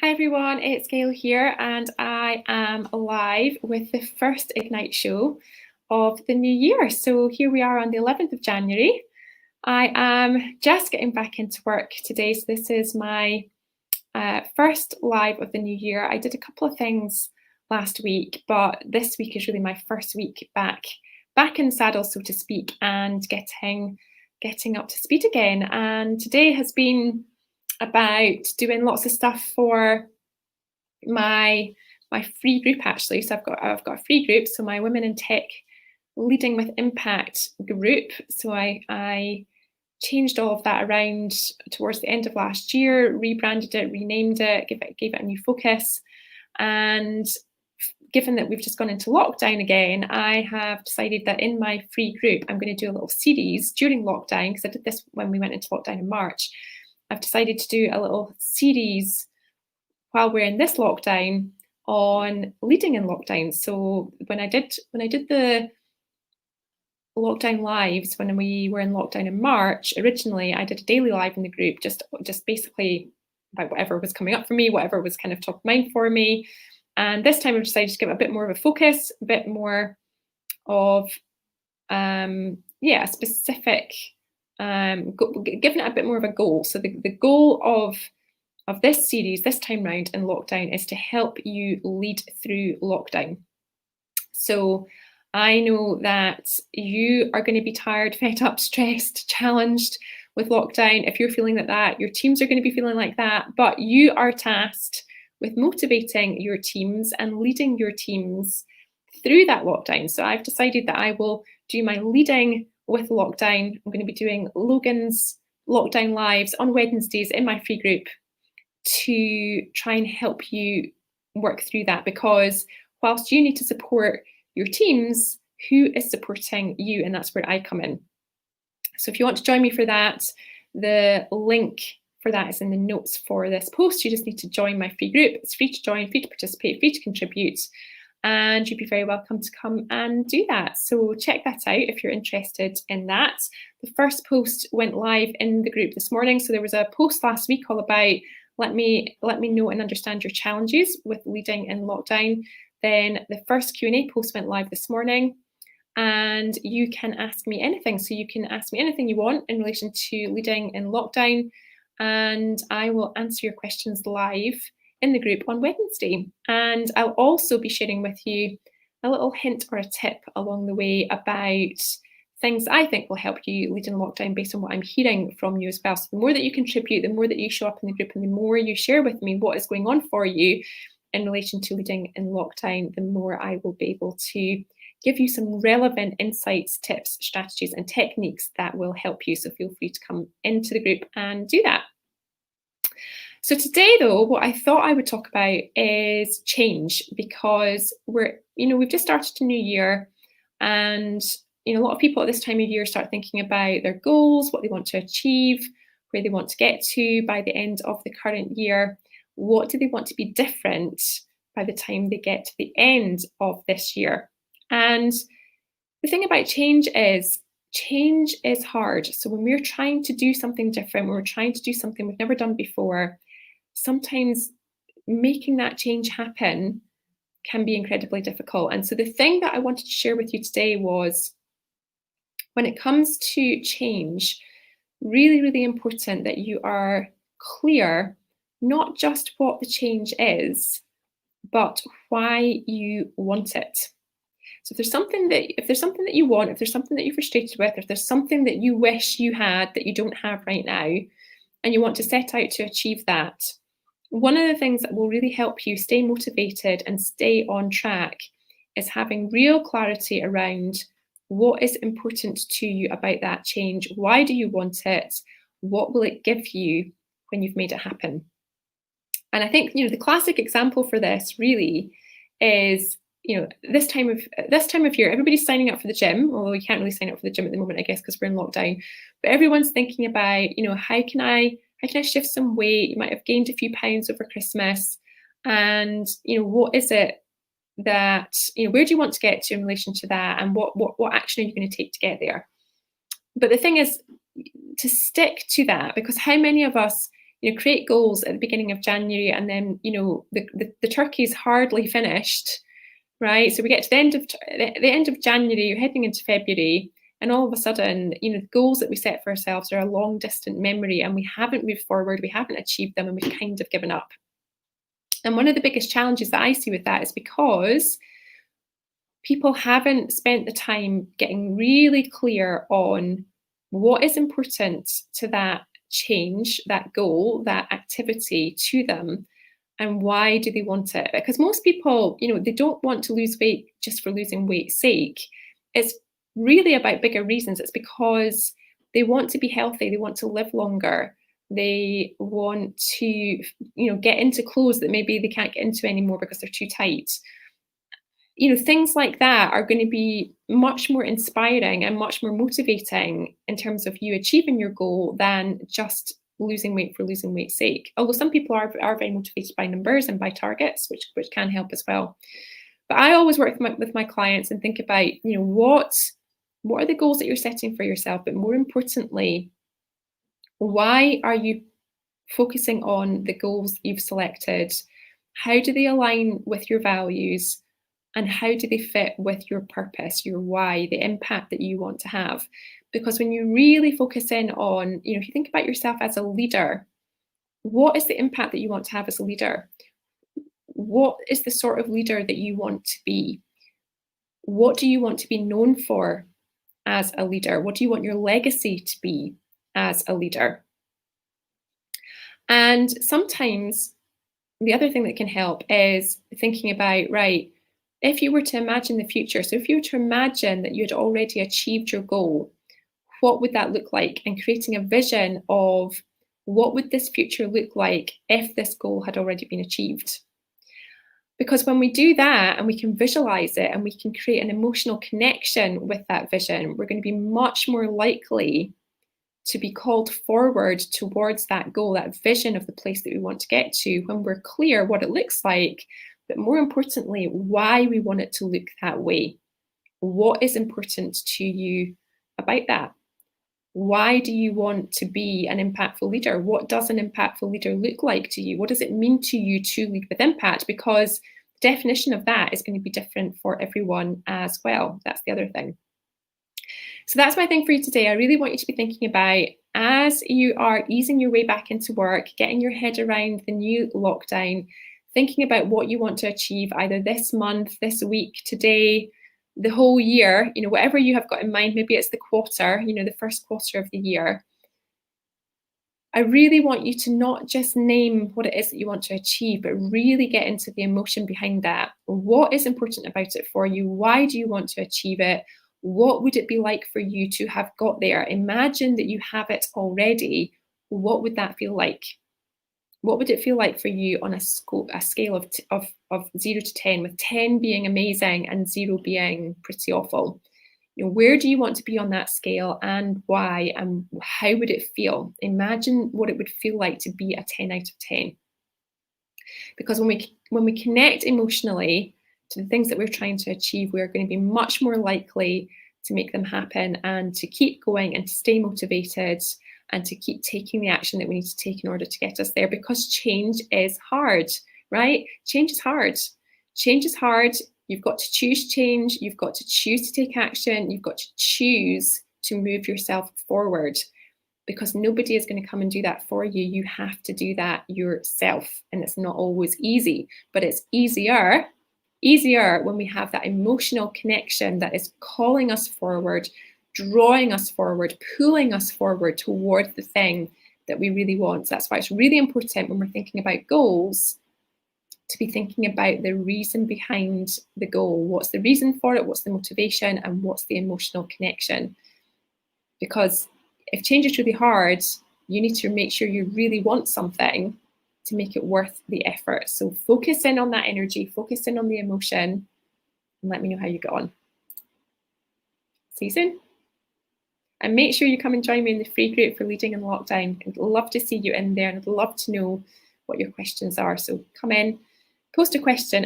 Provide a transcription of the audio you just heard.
Hi everyone, it's Gail here, and I am live with the first Ignite show of the new year. So here we are on the 11th of January. I am just getting back into work today, so this is my first live of the new year. I did a couple of things last week, but this week is really my first week back in the saddle, so to speak, and getting up to speed again. And today has been about doing lots of stuff for my free group, actually. So I've got a free group, so my Women in Tech Leading with Impact group. So I changed all of that around towards the end of last year, rebranded it, renamed it, gave it a new focus. And given that we've just gone into lockdown again, I have decided that in my free group, I'm going to do a little series during lockdown, because I did this when we went into lockdown in March. I've decided to do a little series while we're in this lockdown on leading in lockdown. So when I did the lockdown lives when we were in lockdown in March, originally I did a daily live in the group, just basically about whatever was coming up for me, whatever was kind of top of mind for me. And this time I've decided to give it a bit more of a focus, a bit more of a specific, giving it a bit more of a goal. So the goal of this series this time round in lockdown is to help you lead through lockdown. So I know that you are going to be tired, fed up, stressed, challenged with lockdown. If you're feeling like that, your teams are going to be feeling like that, but you are tasked with motivating your teams and leading your teams through that lockdown. So I've decided that I will do my leading with lockdown. I'm going to be doing Logan's lockdown lives on Wednesdays in my free group to try and help you work through that, because whilst you need to support your teams, who is supporting you? And that's where I come in. So if you want to join me for that, the link for that is in the notes for this post. You just need to join my free group. It's free to join, free to participate, free to contribute, and you'd be very welcome to come and do that. So check that out if you're interested in that. The first post went live in the group this morning. So there was a post last week all about let me know and understand your challenges with leading in lockdown. Then the first Q&A post went live this morning, and you can ask me anything. So you can ask me anything you want in relation to leading in lockdown, and I will answer your questions live in the group on Wednesday. And I'll also be sharing with you a little hint or a tip along the way about things I think will help you lead in lockdown based on what I'm hearing from you as well. So the more that you contribute, the more that you show up in the group, and the more you share with me what is going on for you in relation to leading in lockdown, the more I will be able to give you some relevant insights, tips, strategies, and techniques that will help you. So feel free to come into the group and do that. So today, though, what I thought I would talk about is change, because we've just started a new year, and a lot of people at this time of year start thinking about their goals, what they want to achieve, where they want to get to by the end of the current year. What do they want to be different by the time they get to the end of this year? And the thing about change is hard. So when we're trying to do something different, when we're trying to do something we've never done before, sometimes making that change happen can be incredibly difficult. And so the thing that I wanted to share with you today was, when it comes to change, really, really important that you are clear, not just what the change is, but why you want it. So if there's something that you want, if there's something that you're frustrated with, if there's something that you wish you had that you don't have right now, and you want to set out to achieve that, one of the things that will really help you stay motivated and stay on track is having real clarity around what is important to you about that change. Why do you want it? What will it give you when you've made it happen? And I think, the classic example for this really is, this time of year, everybody's signing up for the gym, although you can't really sign up for the gym at the moment, I guess, because we're in lockdown. But everyone's thinking about, how can I shift some weight? You might have gained a few pounds over Christmas, and what is it that, where do you want to get to in relation to that, and what action are you going to take to get there? But the thing is to stick to that, because how many of us, create goals at the beginning of January, and then, the turkey's hardly finished, right? So we get to the end of January, you're heading into February, and all of a sudden, the goals that we set for ourselves are a long distant memory, and we haven't moved forward, we haven't achieved them, and we've kind of given up. And one of the biggest challenges that I see with that is because people haven't spent the time getting really clear on what is important to that change, that goal, that activity to them, and why do they want it? Because most people, they don't want to lose weight just for losing weight's sake. It's really about bigger reasons. It's because they want to be healthy, they want to live longer, they want to, get into clothes that maybe they can't get into anymore because they're too tight. Things like that are going to be much more inspiring and much more motivating in terms of you achieving your goal than just losing weight for losing weight's sake. Although some people are very motivated by numbers and by targets, which can help as well. But I always work with my clients and think about, what are the goals that you're setting for yourself? But more importantly, why are you focusing on the goals you've selected? How do they align with your values? And how do they fit with your purpose, your why, the impact that you want to have? Because when you really focus in on, if you think about yourself as a leader, what is the impact that you want to have as a leader? What is the sort of leader that you want to be? What do you want to be known for as a leader? What do you want your legacy to be as a leader? And sometimes the other thing that can help is thinking about, right, if you were to imagine the future, so if you were to imagine that you had already achieved your goal, what would that look like? And creating a vision of what would this future look like if this goal had already been achieved? Because when we do that and we can visualize it and we can create an emotional connection with that vision, we're going to be much more likely to be called forward towards that goal, that vision of the place that we want to get to, when we're clear what it looks like, but more importantly, why we want it to look that way. What is important to you about that? Why do you want to be an impactful leader? What does an impactful leader look like to you? What does it mean to you to lead with impact? Because the definition of that is going to be different for everyone as well. That's the other thing. So that's my thing for you today. I really want you to be thinking about, as you are easing your way back into work, getting your head around the new lockdown, thinking about what you want to achieve either this month, this week, today, the whole year, whatever you have got in mind. Maybe it's the quarter, the first quarter of the year. I really want you to not just name what it is that you want to achieve, but really get into the emotion behind that. What is important about it for you? Why do you want to achieve it? What would it be like for you to have got there? Imagine that you have it already. What would that feel like? What would it feel like for you on a scale of 0 to 10, with 10 being amazing and 0 being pretty awful? Where do you want to be on that scale, and why, and how would it feel? Imagine what it would feel like to be a 10 out of 10. Because when we connect emotionally to the things that we're trying to achieve, we're going to be much more likely to make them happen and to keep going and to stay motivated and to keep taking the action that we need to take in order to get us there. Because change is hard, right? Change is hard. Change is hard. You've got to choose change. You've got to choose to take action. You've got to choose to move yourself forward, because nobody is going to come and do that for you. You have to do that yourself. And it's not always easy, but it's easier when we have that emotional connection that is calling us forward, drawing us forward, pulling us forward towards the thing that we really want. So that's why it's really important when we're thinking about goals to be thinking about the reason behind the goal. What's the reason for it? What's the motivation? And what's the emotional connection? Because if change is really hard, you need to make sure you really want something to make it worth the effort. So focus in on that energy, focus in on the emotion, and let me know how you get on. See you soon. And make sure you come and join me in the free group for Leading in Lockdown. I'd love to see you in there, and I'd love to know what your questions are. So come in, post a question,